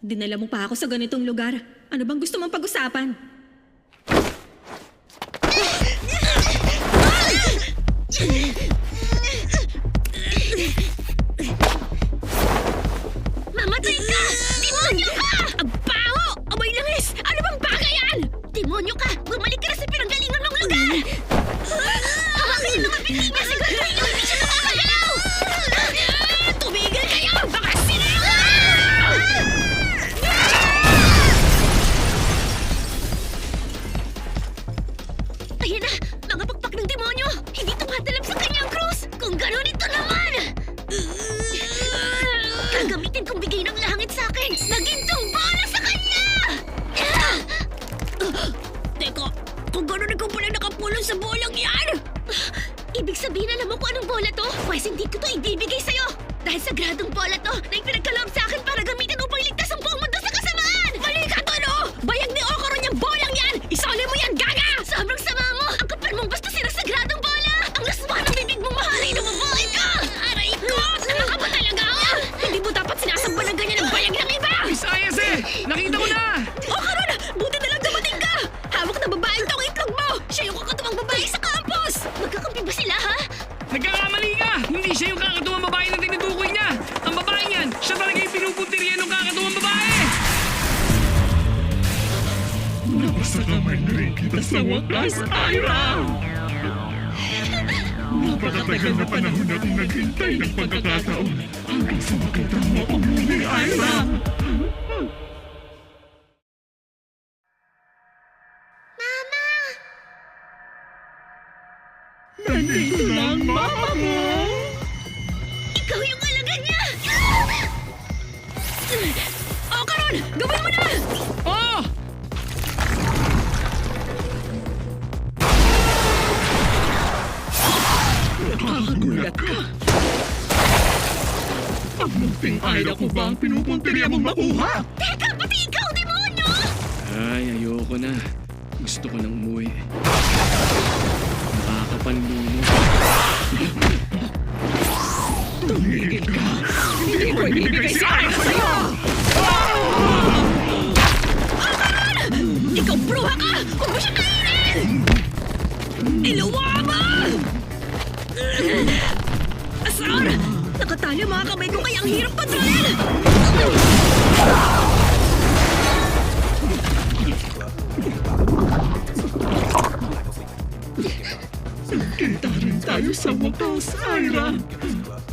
Dinala mo pa ako sa ganitong lugar. Ano bang gusto mong pag-usapan? Mamatay ka! Demonyo ka! Ang baho! Abay langis! Ano bang bagay yan? Demonyo ka! Bumalik ka na sa pinanggalingan mong lugar! Hawakan yung mga piling niya! Siguro hindi siya nakakagalaw! Tumigil kayo! Baka sinira! Ayan na! Mga pakpak ng demonyo! Hindi tumatalab sa kanyang krus! Kung gano'n ito naman! Gagamitin kong bigay ng langit sa akin! Magintong bola sa kanya! Teka, kung gano'n ikaw pala nakapulong sa bolang yan! Ibig sabihin alam mo kung anong bola to? Pwes hindi ko to ibibigay sa'yo! Dahil sagradong bola to na ipinagkaloob sa akin para gamitin upang iligtas ang buong mundo sa kasamaan! Mali ka to, no? Bayag ni Okaron yung bolang yan! Isali mo yan, gaga! Sobrang sama mo! Ang kapal mong bastusin ang sagradong bola! Ang laswa ng bibig mong mahari na mabuhay ka! Aray ko! Tama ka ba talaga? Hindi mo dapat sinasamba ng ganyan ang bayag ng iba! Miss Ayase! Nakita ko na! Okaron! Buti na lang dumating ka! Hawak na babaeng tong itlog mo! Siya yung kakatuwang babae sa campus! Magkakampi ba sila, ha? Nagkakamali ka! Hindi siya yung kakatuwang babae na tinutukoy niya! Ang babaeng yan, siya talaga yung pinupuntirya ng kakatuwang babae! Nasa kamay na rin kita sa wakas, Ira! Napakatagal na panahon akong naghintay ng pagkakataon hanggang sa makita mo akong muli, Ira! Mama! Nandito na ang mama mo! Ikaw yung alaga niya! Okaron! Gawin mo na! Oh! Nakakagulat ka! Ang munting Ira ko ba ang pinupuntirya mong makuha? Teka, pati ikaw, demonyo! Ay, ayoko na. Gusto ko nang umuwi. Nakakapanlumo. Tumigil ka! Hindi ko ibibigay si Ira sa'yo! Ikaw bruha ka! Huwag mo siya kainin! Ilawa mo! Asar! Nakatali ang mga kamay ko kaya ang hirap patrolin! Kita rin tayo sa wakas, Ira!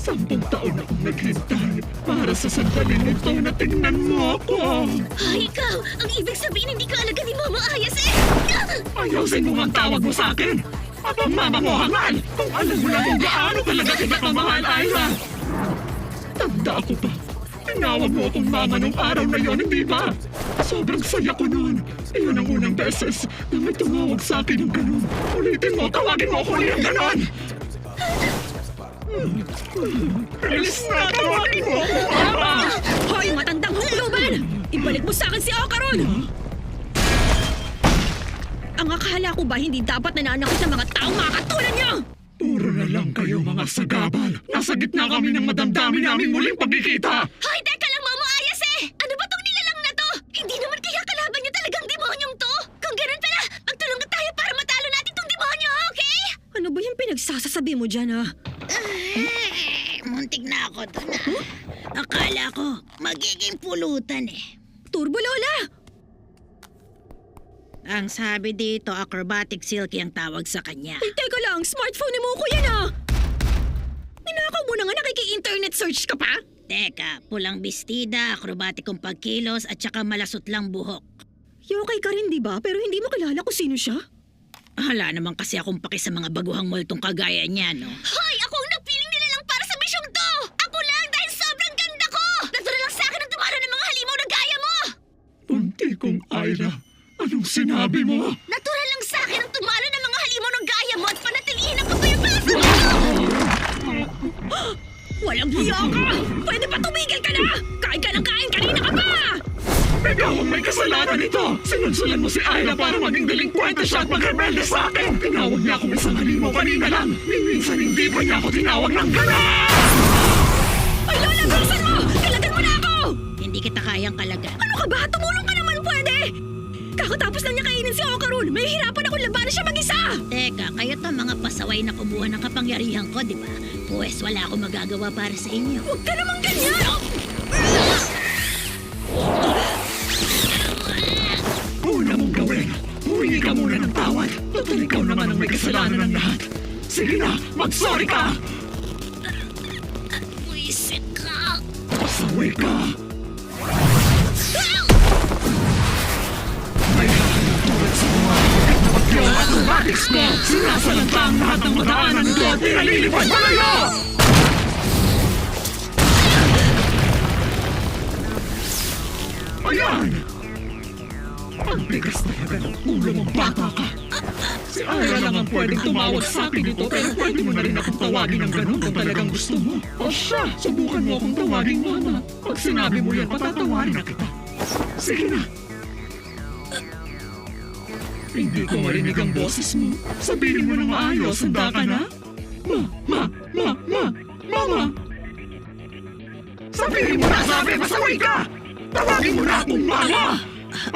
10 taon akong naghintay para sa sandaling ito na tingnan mo ako! Ay, ikaw! Ang ibig sabihin hindi ka alaga ni Mama Ayase! Ayusin mo ang tawag mo sa akin! At ang mama mo hangal! Kung alam mo lang kung gaano talaga kita kamahal, Ira! Tanda ko pa! Tinawag mo akong mama nung araw na yon, hindi ba? Sobrang saya ko noon. Iyon ang unang beses na may tumawag sa akin ng ganun. Ulitin mo, tawagin mo ako ulit ng ganun! Alis na, tawagin mo ako, mama! Hoy, matandang hukluban! Ibalik mo sa akin si Okaron! Ang akala ko ba hindi dapat nananakit sa mga taong makakatulad niyo? Puro na lang kayo mga sagabal. Nasa gitna kami ng madamdami naming muling pagkikita. Hoy, teka lang, Mama Ayase! Ano ba tong nilalang na to? Hindi naman kaya kalaban niyo talagang demonyong to? Kung ganun pala, magtulungan tayo para matalo natin tong demonyo, okay? Ano ba yung pinagsasasabi mo dyan, ha? Muntik na ako doon. Akala ko magiging pulutan eh. Turbo Lola! Ang sabi dito, acrobatic silky ang tawag sa kanya. Ay, teka lang, smartphone ni Moko yan, ha? Ninakaw mo na nga, nakiki-internet search ka pa? Teka, pulang bestida, akrobatikong pagkilos at saka malasot lang buhok. Yokay ka rin, di ba? Pero hindi mo kilala kung sino siya? Hala naman kasi akong paki sa mga baguhang multong kagaya niya, no? Hoy! Ako ang nagpiling nila lang para sa misyong to! Ako lang dahil sobrang ganda ko! Natural lang sa akin ang tumalo ng mga halimaw na gaya mo! Punti kong Ira, anong sinabi mo? Natural lang sa akin ang tumalo ng mga halimaw ng gaya mo at panatilihin ang kapayapaan sa Walang hiya ka! Pwede pa tumigil ka na! Kain ka ng kain! Kanina ka pa! Ikaw ang may kasalanan nito! Sinunsulan mo si Ira para maging delinkwente siya at magrebelde sa akin! Tinawag niya akong isang halimaw kanina lang! Minsan hindi pa niya ako tinawag ng gano'n! Ay, Lola, bilisan mo! Kailagan mo na ako! Hindi kita kaya sayang kalaga. Ano ka ba? Tumulong ka naman pwede! Kakatapos lang niya kainin si Okarun. May hirapan akong labanan siya mag-isa! Teka, kayo to mga pasaway na kumuha ng kapangyarihan ko, di ba? Pues wala akong magagawa para sa inyo. Huwag ka naman ganyan! Una mong gawin, humingi ka muna ng tawad. Total ikaw naman ang may kasalanan ng lahat. Sige na, mag-sorry ka! Buisit ka! Pasaway ka! May hahanap tulad sa mga kapatyo at robotics ko! Sinasalanta ang lahat ng madaanan nito at pinalilipad malayo! Ayan! Ang bigas talaga ng ulo mong bata ka! Si Ira lang ang pwedeng tumawag sa akin dito pero pwede mo na rin akong tawagin ng ganun kung talagang gusto mo. O siya, subukan mo akong tawagin mama. Pag sinabi mo yan, patatawarin na kita. Sige na. Hindi ko marinig ang boses mo. Sabihin mo na maayos, handa ka na? Mama! Sabihin mo na, sabi, masaway ka! Tawagin mo na akong mama!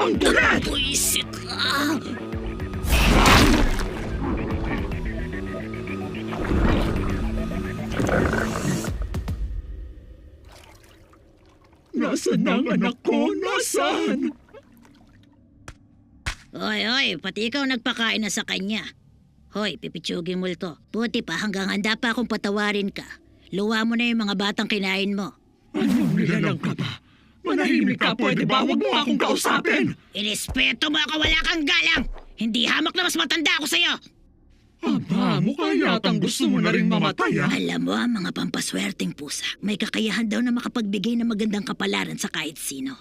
Ang kulit! Buisit ka! Nasaan ang anak ko? Nasaan? Hoy, pati ikaw nagpakain na sa kanya. Hoy, pipitsugin mo ito. Buti pa hanggang handa pa akong patawarin ka. Luwa mo na yung mga batang kinain mo. Anong nilalang ka ba? Manahimik ka, pwede ba? Huwag mo akong kausapin! Irespeto mo ako, wala kang galang! Hindi hamak na mas matanda ako sa'yo! Aba, mukha yatang gusto mo na rin mamatay, ah. Alam mo, ang mga pampaswerteng pusa, may kakayahan daw na makapagbigay ng magandang kapalaran sa kahit sino.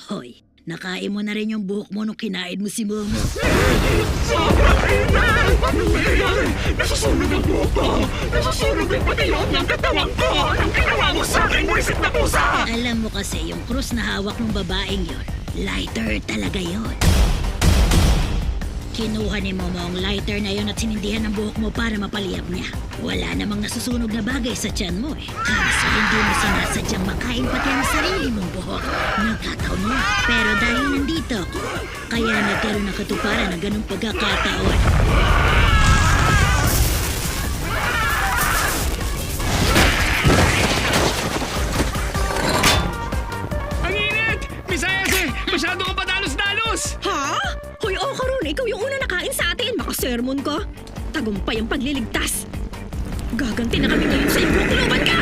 Hoy, nakain mo na rin yung buhok mo nung kinain mo si Momo. Sobrang inay! Anong nangyayari? Nasusunog ang buhok ko! Nasusunog din pati loob ng katawan ko! Anong ginawa mo sa akin, buwisit na pusa? Alam mo kasi, yung krus na hawak ng babaeng yon, lighter talaga yon. Kinuha ni Momo ang lighter na yon at sinindihan ang buhok mo para mapaliyab niya. Wala namang nasusunog na bagay sa tiyan mo eh. Kaso hindi mo sinasadyang makain pati ang sarili mong buhok. Nagkataon mo. Pero dahil nandito ako, kaya nagkaroon ng katuparan ng ganong pagkakataon. Ang init! Misayas eh! Masyado ka padalos-dalos! Ha? Hoy, Okarun, ikaw yung una nakain sa atin. Makasermon ka. Tagumpay ang pagliligtas. Gaganti na kami ngayon sa iyo. Kuluban ka!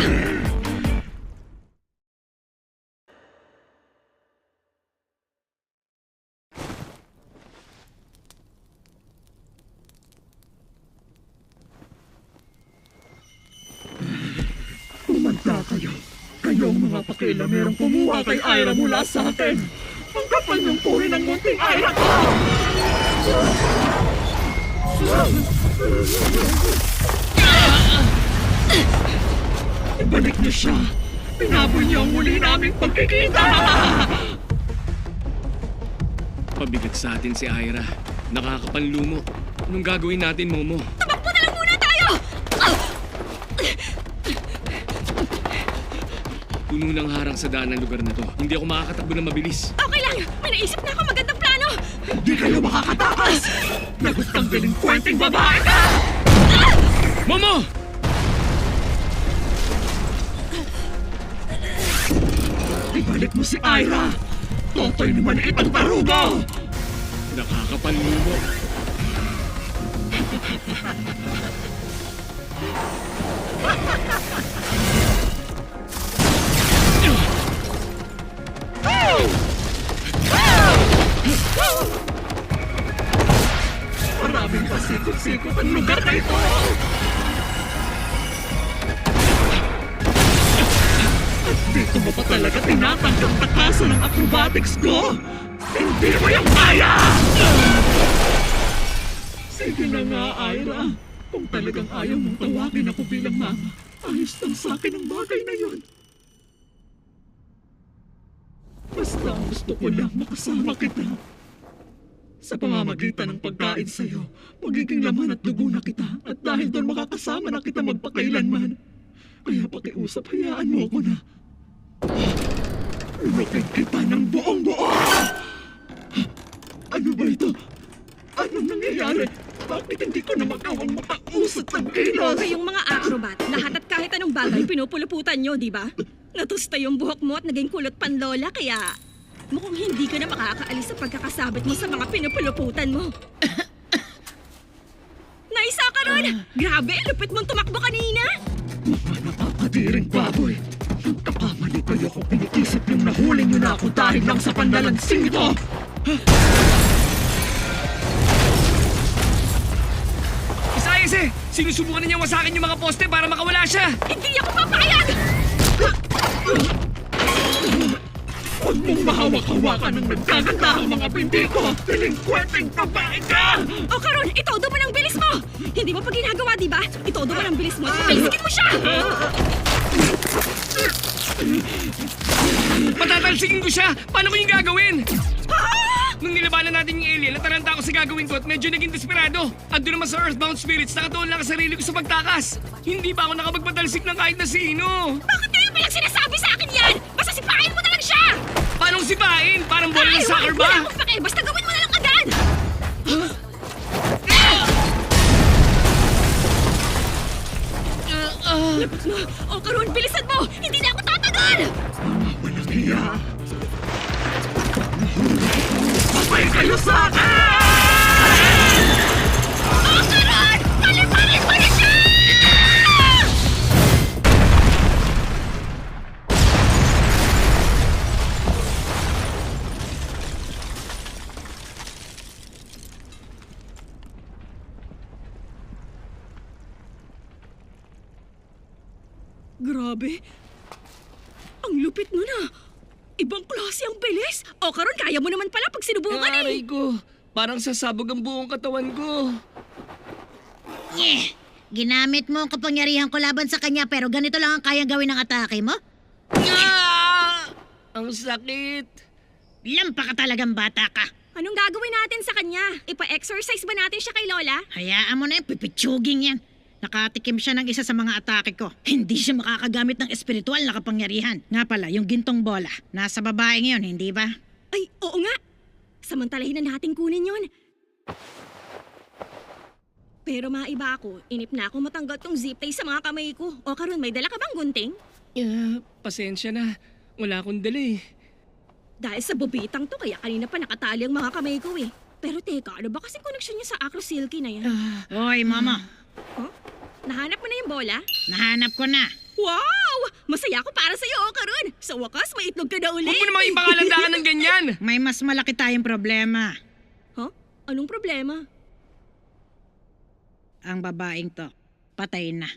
Kumanta kayo. Kayong mga pakilamerong kumuha kay Ira mula sa akin. Ang kapal niyong puri ng munting Ira ko! Ibalik niyo siya. Pinaboy niyo ang muli naming pagkikita! Pabigat sa atin si Ira. Nakakapanlumo. Anong gagawin natin, Momo? Tumakbo na lang muna tayo! Puno ng harang sa daan ng lugar na to. Hindi ako makakatakbo na mabilis. Okay lang! May naisip na ako magandang plano! Hindi kayo makakatakas! Lagot kang delinkwenteng babae ka! Momo! Ibalik mo si Ira! Totoy naman kitang tarugo! Nakakapanlumo. Maraming pasikot-sikot ang lugar na ito! At dito mo pa talaga tinatanggap na kaso ng acrobatics ko? Hindi mo yung kaya! Sige na nga, Ira. Kung talagang ayaw mong tawagin ako bilang mama, ayos lang sa akin ang bagay na yun. Basta gusto ko lang makasama kita. Sa pamamagitan ng pagkain sa'yo, magiging laman at dugo na kita. At dahil doon makakasama na kita magpakailanman. Kaya pakiusap, hayaan mo ako na. Lupit kita ng buong buo! Ano ba ito? Anong nangyayari? Bakit hindi ko na magawang makausat ng kilos? Kayong mga acrobat, lahat at kahit anong bagay pinupuluputan nyo, di ba? Natusta yung buhok mo at naging kulot panlola, kaya mukhang hindi ka na makakaalis sa pagkakasabit mo sa mga pinupuluputan mo. Naisa ka ron! Grabe, lupit mong tumakbo kanina! Mga nakakadiring baboy! Nagkakamali kayo kung iniisip niyong nahuli niyo na ako dahil lang sa pandalansing ito! Isayas eh! Sinusubukan na niyang wasakin yung mga poste para makawala siya! Hindi ako papayag! Huwag mong mahawak-hawakan ng nagkagandahang mga binti ko! Delinquenteng babae ka! O karon, itodo mo ng bilis mo! Hindi mo pa ginagawa, di ba? Itodo mo ng bilis mo at pabiliskin mo siya! Patatalsingin ko siya! Paano ko yung gagawin? Nung nilabanan natin yung alien, nataranta ako sa gagawin ko at medyo naging desperado. Ando naman sa Earthbound Spirits, nakatuon lang ang sarili ko sa pagtakas. Hindi pa ako nakapagpatalsik ng kahit na sino. Bakit ngayon pa lang sinasabi sa akin yan? Basta sipain mo na lang siya! Paano sipain? Parang bola ng soccer wala ba? akong pake. Basta gawin mo na lang agad! Labas mo! O karon, bilisan mo! Hindi na ako tatagal! Mga walang hiya! Papay kayo sa akin! O karon! Paliparin mo na siya! Grabe. Ang lupit mo na. Ibang klase ang bilis. O karon, kaya mo naman pala pag sinubukan eh. Aray ko, parang sasabog ang buong katawan ko. Ginamit mo ang kapangyarihan ko laban sa kanya pero ganito lang ang kayang gawin ng atake mo? Ah! Ang sakit. Lampa ka talagang bata ka. Anong gagawin natin sa kanya? Ipa-exercise ba natin siya kay Lola? Hayaan mo na yung pipitsuging yan. Nakatikim siya ng isa sa mga atake ko. Hindi siya makakagamit ng espiritual na kapangyarihan. Nga pala, yung gintong bola. Nasa babaeng yun, hindi ba? Ay, oo nga. Samantalahin na natin kunin yon. Pero maiba ako, inip na ako matanggal tong zip tie sa mga kamay ko. O karon, may dala ka bang gunting? Pasensya na. Wala akong dala eh. Dahil sa bobitang to, kaya kanina pa nakatali ang mga kamay ko eh. Pero teka, ano ba kasing connection niya sa Acro Silky na yan? Hoy, mama. Huh? Nahanap mo na yung bola? Nahanap ko na. Wow! Masaya ako para sa'yo, o karon. Sa wakas, may itlog ka na uli. Huwag mo namang ipangalandakan ng ganyan. May mas malaki tayong problema. Huh? Anong problema? Ang babaeng to, patay na.